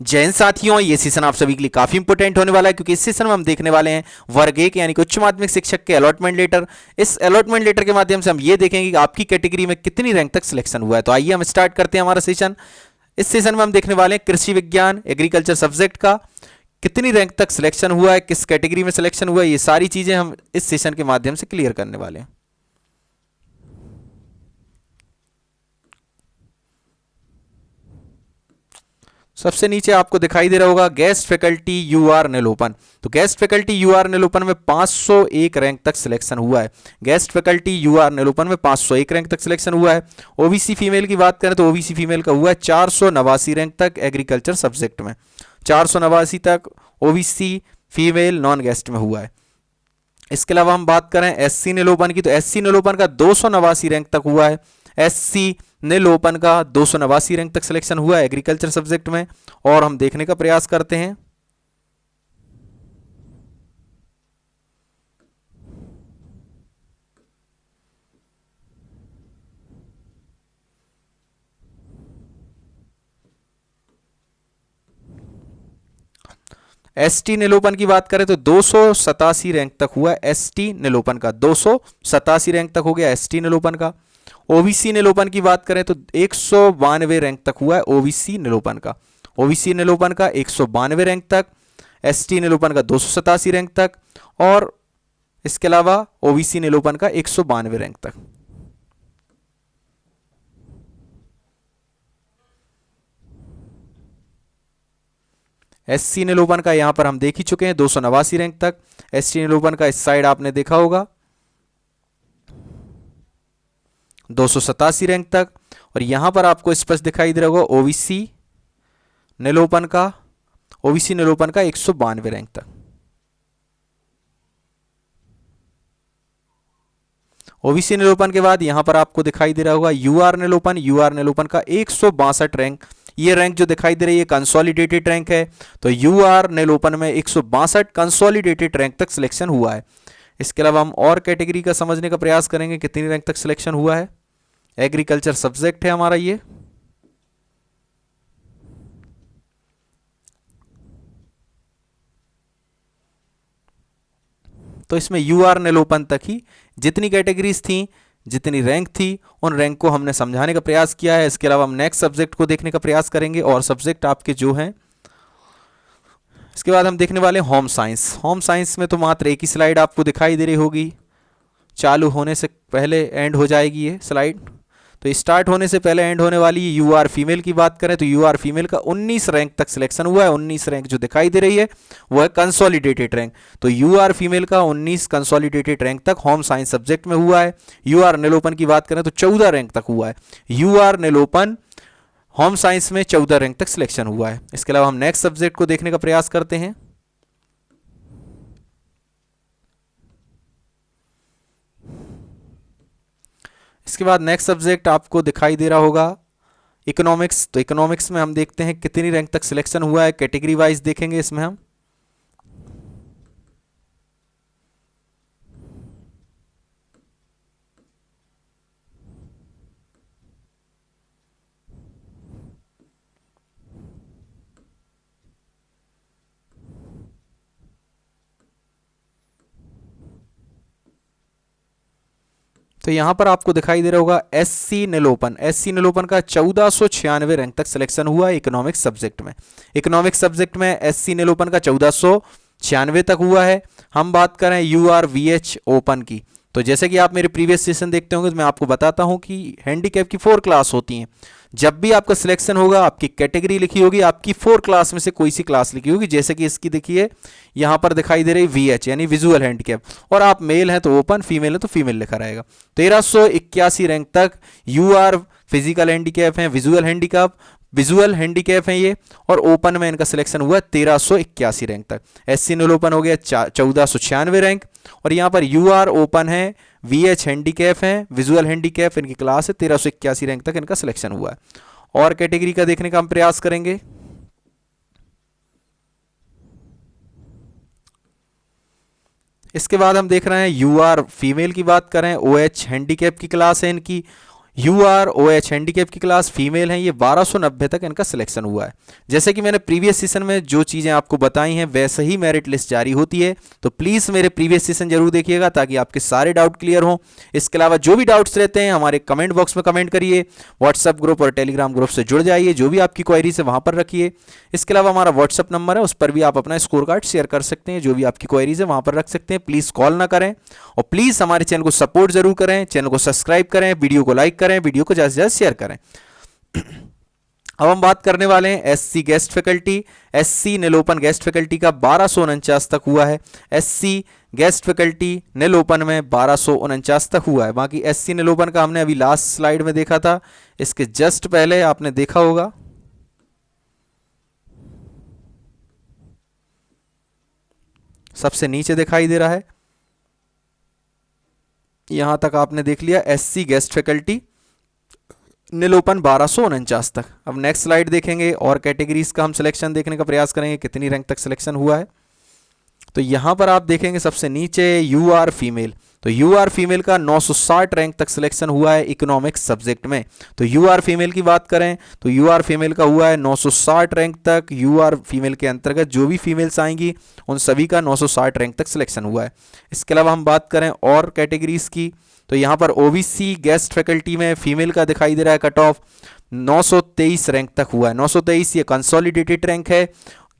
जैन साथियों, ये सेशन आप सभी के लिए काफी इंपॉर्टेंट होने वाला है क्योंकि इस सेशन में हम देखने वाले हैं वर्ग एक यानी कि उच्च माध्यमिक शिक्षक के अलॉटमेंट लेटर। इस अलॉटमेंट लेटर के माध्यम से हम ये देखेंगे कि आपकी कैटेगरी में कितनी रैंक तक सिलेक्शन हुआ है। तो आइए हम स्टार्ट करते हैं हमारा सेशन। इस सेशन में हम देखने वाले हैं कृषि विज्ञान एग्रीकल्चर सब्जेक्ट का कितनी रैंक तक सिलेक्शन हुआ है, किस कैटेगरी में सिलेक्शन हुआ है, ये सारी चीजें हम इस सेशन के माध्यम से क्लियर करने वाले हैं। सबसे नीचे आपको दिखाई दे रहा होगा गेस्ट फैकल्टी यूआर निलोपन। तो गेस्ट फैकल्टी यूआर निलोपन में 501 रैंक तक सिलेक्शन हुआ है। गेस्ट फैकल्टी यूआर निलोपन में 501 रैंक तक सिलेक्शन हुआ है। ओबीसी फीमेल की बात करें तो ओबीसी फीमेल का हुआ है 489 रैंक तक एग्रीकल्चर सब्जेक्ट में, 489 तक ओबीसी फीमेल नॉन गेस्ट में हुआ है। इसके अलावा हम बात करें एससी निलोपन की, तो एससी निलोपन का 289 रैंक तक हुआ है। एससी निलोपन का 289 रैंक तक सिलेक्शन हुआ है एग्रीकल्चर सब्जेक्ट में। और हम देखने का प्रयास करते हैं। एसटी निलोपन की बात करें तो 287 रैंक तक हुआ है एसटी निलोपन का, 287 रैंक तक हो गया एसटी निलोपन का। ओबीसी निलोपन की बात करें तो 192 रैंक तक हुआ है ओबीसी निलोपन का, ओबीसी निलोपन का 192 रैंक तक, एसटी निलोपन का 287 रैंक तक, और इसके अलावा ओबीसी निलोपन का 192 रैंक तक। एससी निलोपन का यहां पर हम देख ही चुके हैं 289 रैंक तक। एसटी निलोपन का इस साइड आपने देखा होगा 287 रैंक तक। और यहां पर आपको स्पष्ट दिखाई दे रहा होगा ओबीसी निलोपन का, ओबीसी निलोपन का 192 रैंक तक। ओबीसी निलोपन के बाद यहां पर आपको दिखाई दे रहा होगा यूआर निलोपन, यूआर निलोपन का 162 रैंक। ये रैंक जो दिखाई दे रही है कंसोलिडेटेड रैंक है। तो यूआर निलोपन में 162 कंसोलिडेटेड रैंक तक सिलेक्शन हुआ है। इसके अलावा हम और कैटेगरी का समझने का प्रयास करेंगे कितनी रैंक तक सिलेक्शन हुआ है। एग्रीकल्चर सब्जेक्ट है हमारा ये। तो इसमें यूआर निलोपन तक ही जितनी कैटेगरीज थी, जितनी रैंक थी, उन रैंक को हमने समझाने का प्रयास किया है। इसके अलावा हम नेक्स्ट सब्जेक्ट को देखने का प्रयास करेंगे और सब्जेक्ट आपके जो हैं। इसके बाद हम देखने वाले होम साइंस। होम साइंस में तो मात्र एक ही स्लाइड आपको दिखाई दे रही होगी, चालू होने से पहले एंड हो जाएगी ये स्लाइड। तो स्टार्ट होने से पहले एंड होने वाली यूआर फीमेल की बात करें तो यूआर फीमेल का 19 रैंक तक सिलेक्शन हुआ है। 19 रैंक जो दिखाई दे रही है वो है कंसोलिडेटेड रैंक। तो यूआर फीमेल का 19 कंसोलिडेटेड रैंक तक होम साइंस सब्जेक्ट में हुआ है। यूआर निलोपन की बात करें तो 14 रैंक तक हुआ है। यूआर निलोपन होम साइंस में 14 रैंक तक सिलेक्शन हुआ है। इसके अलावा हम नेक्स्ट सब्जेक्ट को देखने का प्रयास करते हैं। इसके बाद नेक्स्ट सब्जेक्ट आपको दिखाई दे रहा होगा इकोनॉमिक्स। तो इकोनॉमिक्स में हम देखते हैं कितनी रैंक तक सिलेक्शन हुआ है, कैटेगरी वाइज देखेंगे इसमें हम। तो यहां पर आपको दिखाई दे रहा होगा एससी निलोपन, एससी निलोपन का 1496 रैंक तक सिलेक्शन हुआ है इकोनॉमिक्स सब्जेक्ट में। इकोनॉमिक्स सब्जेक्ट में एससी निलोपन का 1496 तक हुआ है। हम बात करें यूआरवीएच ओपन की, तो जैसे कि आप मेरे प्रीवियस सेशन देखते होंगे तो मैं आपको बताता हूं कि हैंडीकैप की 4 क्लास होती हैं। जब भी आपका सिलेक्शन होगा आपकी कैटेगरी लिखी होगी, आपकी 4 क्लास में से कोई सी क्लास लिखी होगी। जैसे कि इसकी देखिए यहां पर दिखाई दे रही वीएच यानी विजुअल हैंडीकैप, और आप मेल हैं तो ओपन, फीमेल है तो फीमेल लिखा रहेगा। 1381 रैंक तक यूआर फिजिकल हैंडीकैप है, विजुअल हैंडीकैप, विजुअल हैंडीकैप है ये, और ओपन में इनका सिलेक्शन हुआ 1381 रैंक तक। एससी निलोपन हो गया 1496 रैंक, और यहां पर यूआर ओपन है, वीएच हैंडीकैप है, विजुअल हैंडीकैप इनकी क्लास है, 1381 रैंक तक इनका सिलेक्शन हुआ है। और कैटेगरी का देखने का हम प्रयास करेंगे। इसके बाद हम देख रहे हैं यूआर फीमेल की बात करें, ओएच हैंडीकैप की क्लास है इनकी। UR OH हैंडीकैप की क्लास फीमेल हैं, ये 1290 तक इनका सिलेक्शन हुआ है। जैसे कि मैंने प्रीवियस सेशन में जो चीज़ें आपको बताई हैं वैसे ही मेरिट लिस्ट जारी होती है, तो प्लीज़ मेरे प्रीवियस सेशन जरूर देखिएगा ताकि आपके सारे डाउट क्लियर हों। इसके अलावा जो भी डाउट्स रहते हैं हमारे कमेंट बॉक्स में कमेंट करिए, व्हाट्सअप ग्रुप और टेलीग्राम ग्रुप से जुड़ जाइए, जो भी आपकी क्वेरीज है वहाँ पर रखिए। इसके अलावा हमारा व्हाट्सअप नंबर है, उस पर भी आप अपना स्कोर कार्ड शेयर कर सकते हैं, जो भी आपकी क्वेरीज है वहाँ पर रख सकते हैं। प्लीज़ कॉल ना करें और प्लीज़ हमारे चैनल को सपोर्ट जरूर करें, चैनल को सब्सक्राइब करें, वीडियो को लाइक करें, वीडियो को ज़्यादा से ज़्यादा शेयर करें। अब हम बात करने वाले हैं SC गेस्ट फैकल्टी। SC नील ओपन गेस्ट फैकल्टी का 1249 तक हुआ है। SC गेस्ट फैकल्टी नील ओपन में 1249 तक हुआ है। बाकी SC नील ओपन का हमने अभी लास्ट स्लाइड में देखा था, इसके जस्ट पहले आपने देखा होगा। सबसे नीचे दिखाई दे रहा है, यहां तक आपने देख लिया SC गेस्ट फैकल्टी नील ओपन 1249 तक। अब नेक्स्ट स्लाइड देखेंगे और कैटेगरीज का हम सिलेक्शन देखने का प्रयास करेंगे, कितनी रैंक तक सिलेक्शन हुआ है। तो यहां पर आप देखेंगे सबसे नीचे UR फीमेल, तो UR फीमेल का 960 रैंक तक सिलेक्शन हुआ है इकोनॉमिक्स सब्जेक्ट में। तो UR फीमेल की बात करें तो UR फीमेल का हुआ है 960 रैंक तक। UR फीमेल के अंतर्गत जो भी फीमेल्स आएंगी उन सभी का 960 रैंक तक सिलेक्शन हुआ है। इसके अलावा हम बात करें और कैटेगरीज की, तो यहाँ पर OBC गेस्ट फैकल्टी में फीमेल का दिखाई दे रहा है कट ऑफ 923 रैंक तक हुआ है। 923 ये कंसोलिडेटेड रैंक है।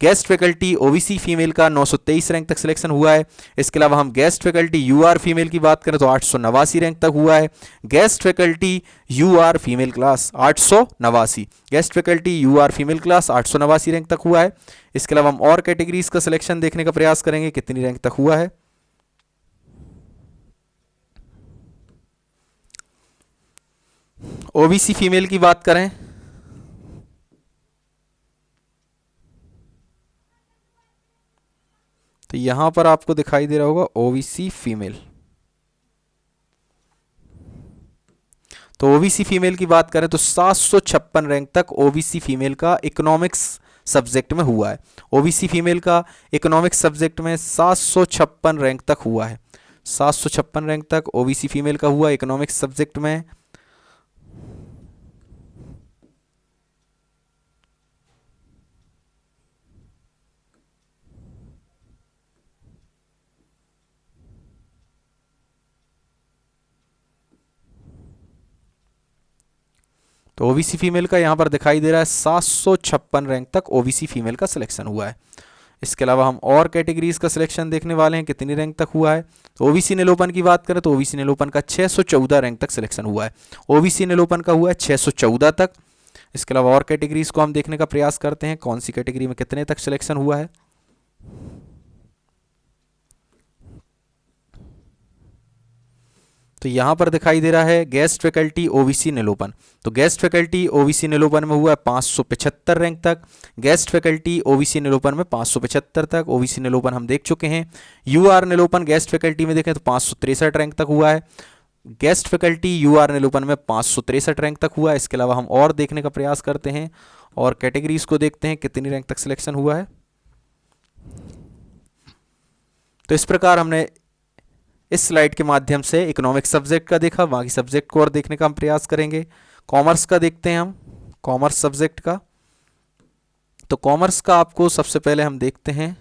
गेस्ट फैकल्टी OBC फीमेल का 923 रैंक तक सिलेक्शन हुआ है। इसके अलावा हम गेस्ट फैकल्टी UR फीमेल की बात करें तो 889 रैंक तक हुआ है। Guest faculty UR female class 889, guest faculty UR female class 889 rank तक हुआ है। इसके अलावा हम और कैटेगरीज का सिलेक्शन देखने का प्रयास करेंगे, कितनी रैंक तक हुआ है। OBC फीमेल की बात करें तो यहां पर आपको दिखाई दे रहा होगा OBC फीमेल। तो OBC फीमेल की बात करें तो 756 रैंक तक OBC फीमेल का इकोनॉमिक्स सब्जेक्ट में हुआ है। OBC फीमेल का इकोनॉमिक्स सब्जेक्ट में 756 रैंक तक हुआ है। 756 रैंक तक OBC फीमेल का हुआ इकोनॉमिक्स सब्जेक्ट में। तो OBC फीमेल का यहाँ पर दिखाई दे रहा है 756 रैंक तक OBC फीमेल का सिलेक्शन हुआ है। इसके अलावा हम और कैटेगरीज का सिलेक्शन देखने वाले हैं, कितनी रैंक तक हुआ है। तो OBC नील ओपन की बात करें तो OBC नील ओपन का 614 रैंक तक सिलेक्शन हुआ है। OBC नील ओपन का हुआ है 614 तक। इसके अलावा और कैटेगरीज को हम देखने का प्रयास करते हैं, कौन सी कैटेगरी में कितने तक सिलेक्शन हुआ है। तो यहाँ पर दिखाई दे रहा है गेस्ट फैकल्टी OBC नील ओपन। तो गेस्ट फैकल्टी OBC नील ओपन में हुआ है 575 रैंक तक। गेस्ट फैकल्टी OBC नील ओपन में 575 तक OBC नील ओपन हम देख चुके हैं। UR नील ओपन गेस्ट फैकल्टी में देखें तो 563 रैंक तक हुआ है। गेस्ट फैकल्टी UR नील ओपन में 563 रैंक तक हुआ है। इसके अलावा हम और देखने का प्रयास करते हैं और कैटेगरीज को देखते हैं, कितनी रैंक तक सिलेक्शन हुआ है। तो इस प्रकार हमने इस स्लाइड के माध्यम से इकोनॉमिक्स सब्जेक्ट का देखा, बाकी सब्जेक्ट को और देखने का हम प्रयास करेंगे। कॉमर्स का देखते हैं हम, कॉमर्स सब्जेक्ट का। तो कॉमर्स का आपको सबसे पहले हम देखते हैं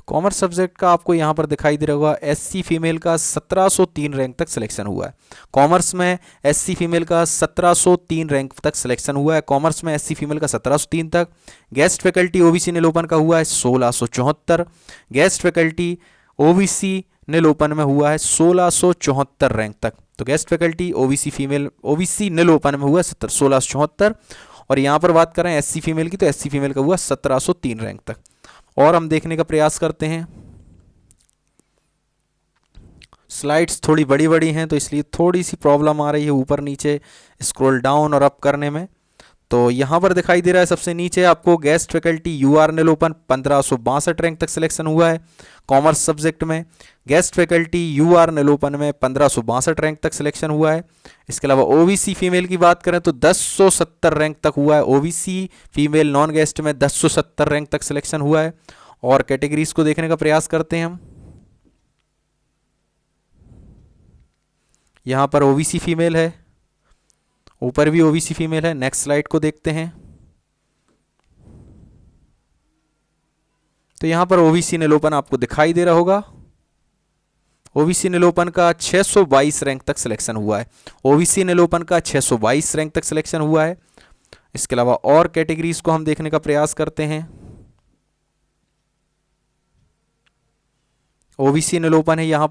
कॉमर्स सब्जेक्ट का आपको यहाँ पर दिखाई दे रहा होगा SC फीमेल का 1703 रैंक तक सिलेक्शन हुआ है। कॉमर्स में SC फीमेल का 1703 रैंक तक सिलेक्शन हुआ है। कॉमर्स में SC फीमेल का 1703 तक। गेस्ट फैकल्टी OBC नील ओपन का हुआ है 1674। गेस्ट फैकल्टी OBC नील ओपन में हुआ है 1674 रैंक तक। तो गेस्ट फैकल्टी OBC नील ओपन में हुआ है 1674। और यहाँ पर बात करें SC फीमेल की तो SC फीमेल का हुआ 1703 रैंक तक। और हम देखने का प्रयास करते हैं स्लाइड्स थोड़ी बड़ी बड़ी हैं तो इसलिए थोड़ी सी प्रॉब्लम आ रही है ऊपर नीचे स्क्रॉल डाउन और अप करने में। तो यहाँ पर दिखाई दे रहा है सबसे नीचे आपको गेस्ट फैकल्टी UR निलोपन 1562 रैंक तक सिलेक्शन हुआ है कॉमर्स सब्जेक्ट में। गेस्ट फैकल्टी UR निलोपन में 1562 रैंक तक सिलेक्शन हुआ है। इसके अलावा OBC फीमेल की बात करें तो 1070 रैंक तक हुआ है। OBC फीमेल नॉन गेस्ट में 1070 रैंक तक सिलेक्शन हुआ है। और कैटेगरीज को देखने का प्रयास करते हैं हम। यहाँ पर OBC फीमेल है, ऊपर भी OBC फीमेल है। नेक्स्ट स्लाइड को देखते हैं। तो यहाँ पर OBC निलोपन आपको दिखाई दे रहा होगा। OBC निलोपन का 622 रैंक तक सिलेक्शन हुआ है। OBC निलोपन का 622 रैंक तक सिलेक्शन हुआ है। इसके अलावा और कैटेगरीज को हम देखने का प्रयास करते हैं। OBC निलोपन है यहाँ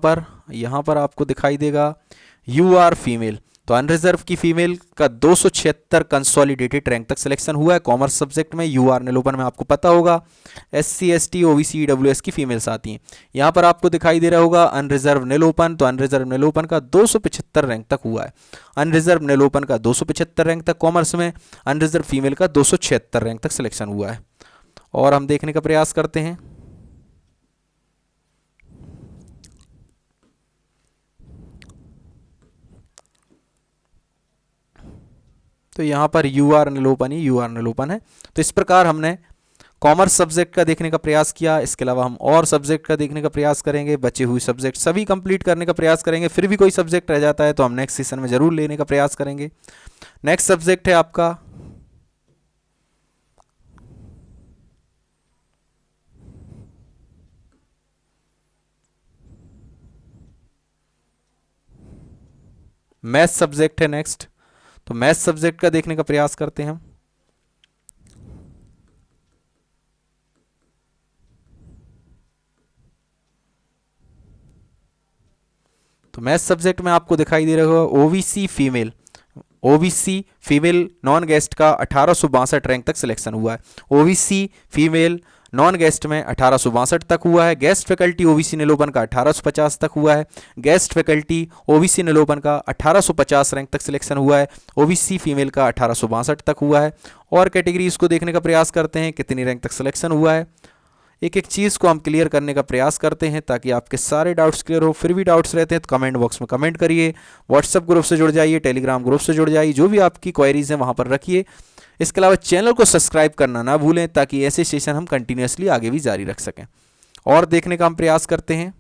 पर आपको दिखाई देगा UR फीमेल। तो अनरिजर्व की फीमेल का 276 कंसोलिडेटेड रैंक तक सिलेक्शन हुआ है कॉमर्स सब्जेक्ट में। UR निलोपन में आपको पता होगा SC ST OBC EWS की फीमेल्स आती हैं। यहाँ पर आपको दिखाई दे रहा होगा अनरिजर्व निलोपन। तो अनरिजर्व निलोपन का 275 रैंक तक हुआ है। अनरिजर्व निलोपन का 275 रैंक तक कॉमर्स में, अनरिजर्व फीमेल का 276 रैंक तक सिलेक्शन हुआ है। और हम देखने का प्रयास करते हैं। तो यहाँ पर UR निलोपन ही UR निलोपन है। तो इस प्रकार हमने कॉमर्स सब्जेक्ट का देखने का प्रयास किया। इसके अलावा हम और सब्जेक्ट का देखने का प्रयास करेंगे। बचे हुए सब्जेक्ट सभी कंप्लीट करने का प्रयास करेंगे। फिर भी कोई सब्जेक्ट रह जाता है तो हम नेक्स्ट सेशन में जरूर लेने का प्रयास करेंगे। नेक्स्ट सब्जेक्ट है आपका मैथ सब्जेक्ट है नेक्स्ट। तो मैथ सब्जेक्ट का देखने का प्रयास करते हैं हम। तो मैथ सब्जेक्ट में आपको दिखाई दे रहा होगा ओबीसी फीमेल नॉन गेस्ट का 1862 रैंक तक सिलेक्शन हुआ है। ओबीसी फीमेल नॉन गेस्ट में 1862 तक हुआ है। गेस्ट फैकल्टी ओबीसी निलोपन का 1850 तक हुआ है। गेस्ट फैकल्टी ओबीसी निलोपन का 1850 रैंक तक सिलेक्शन हुआ है। ओबीसी फीमेल का 1862 तक हुआ है। और कैटेगरीज को देखने का प्रयास करते हैं कितनी रैंक तक सिलेक्शन हुआ है। एक एक चीज़ को हम क्लियर करने का प्रयास करते हैं ताकि आपके सारे डाउट्स क्लियर हो। फिर भी डाउट्स रहते हैं तो कमेंट बॉक्स में कमेंट करिए, व्हाट्सएप ग्रुप से जुड़ जाइए, टेलीग्राम ग्रुप से जुड़ जाइए, जो भी आपकी क्वेरीज हैं वहाँ पर रखिए। इसके अलावा चैनल को सब्सक्राइब करना ना भूलें ताकि ऐसे सेशन हम कंटिन्यूसली आगे भी जारी रख सकें। और देखने का हम प्रयास करते हैं।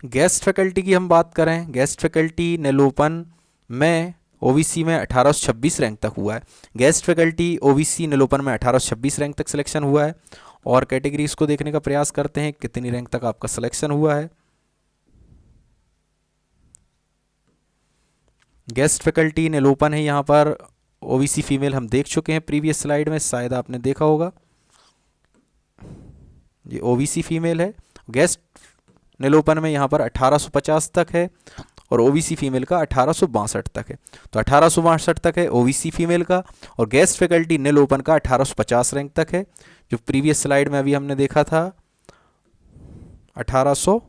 गेस्ट फैकल्टी की हम बात करें, गेस्ट फैकल्टी निलोपन में ओबीसी में 1826 रैंक तक हुआ है। गेस्ट फैकल्टी ओबीसी निलोपन में 1826 रैंक तक सिलेक्शन हुआ है। और कैटेगरीज को देखने का प्रयास करते हैं कितनी रैंक तक आपका सिलेक्शन हुआ है। गेस्ट फैकल्टी निलोपन है यहाँ पर। ओबीसी फीमेल हम देख चुके हैं प्रीवियस स्लाइड में, शायद आपने देखा होगा। ये ओबीसी फीमेल है। गेस्ट निलोपन में यहाँ पर 1850 तक है और ओबीसी फीमेल का 1862 तक है। तो 1862 तक है ओबीसी फीमेल का। और गेस्ट फैकल्टी निलोपन का 1850 रैंक तक है, जो प्रीवियस स्लाइड में अभी हमने देखा था 1800,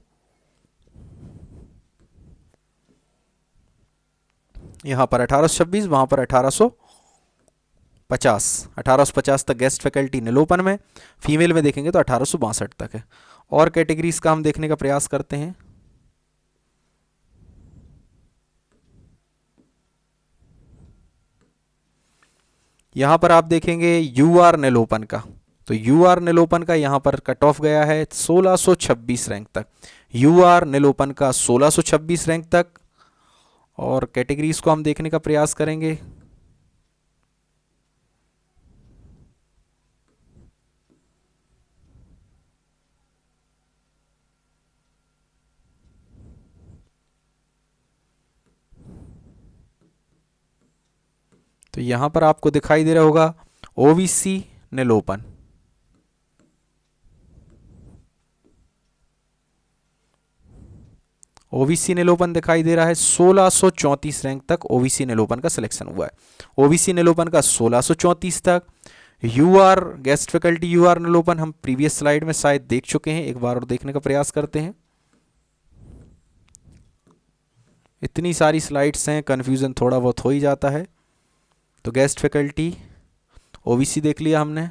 यहाँ पर 1826, वहाँ पर 1850 तक गेस्ट फैकल्टी निलोपन में। फीमेल में देखेंगे तो 1862 तक है। और कैटेगरीज का हम देखने का प्रयास करते हैं। यहाँ पर आप देखेंगे UR निलोपन का। तो UR निलोपन का यहाँ पर कट ऑफ गया है 1626 रैंक तक। UR निलोपन का 1626 रैंक तक। और कैटेगरीज को हम देखने का प्रयास करेंगे। तो यहाँ पर आपको दिखाई दे रहा होगा ओबीसी नीलोपन। ओबीसी नीलोपन दिखाई दे रहा है। 1634 रैंक तक ओबीसी नीलोपन का सिलेक्शन हुआ है। ओबीसी नीलोपन का 1634 तक। यूआर गेस्ट फैकल्टी यूआर नीलोपन हम प्रीवियस स्लाइड में शायद देख चुके हैं, एक बार और देखने का प्रयास करते हैं। इतनी सारी स्लाइड्स हैं, कन्फ्यूज़न थोड़ा बहुत हो ही जाता है। तो गेस्ट फैकल्टी ओबीसी देख लिया हमने।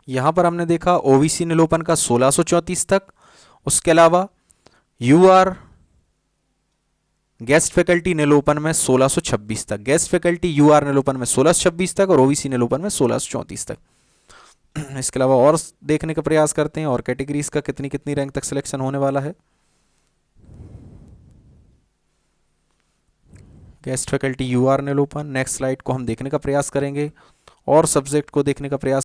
यहाँ पर हमने देखा ओबीसी नीलोपन का 1634 तक। उसके अलावा यूआर गेस्ट फैकल्टी नीलोपन में 1626 तक। गेस्ट फैकल्टी यूआर नीलोपन में 1626 तक और ओबीसी नीलोपन में 1634 तक। इसके अलावा और देखने का प्रयास करते हैं और कैटेगरीज का कितनी कितनी रैंक तक सिलेक्शन होने वाला है। गेस्ट फैकल्टी यूआर नीलोपन। नेक्स्ट स्लाइड को हम देखने का प्रयास करेंगे और सब्जेक्ट को देखने का प्रयास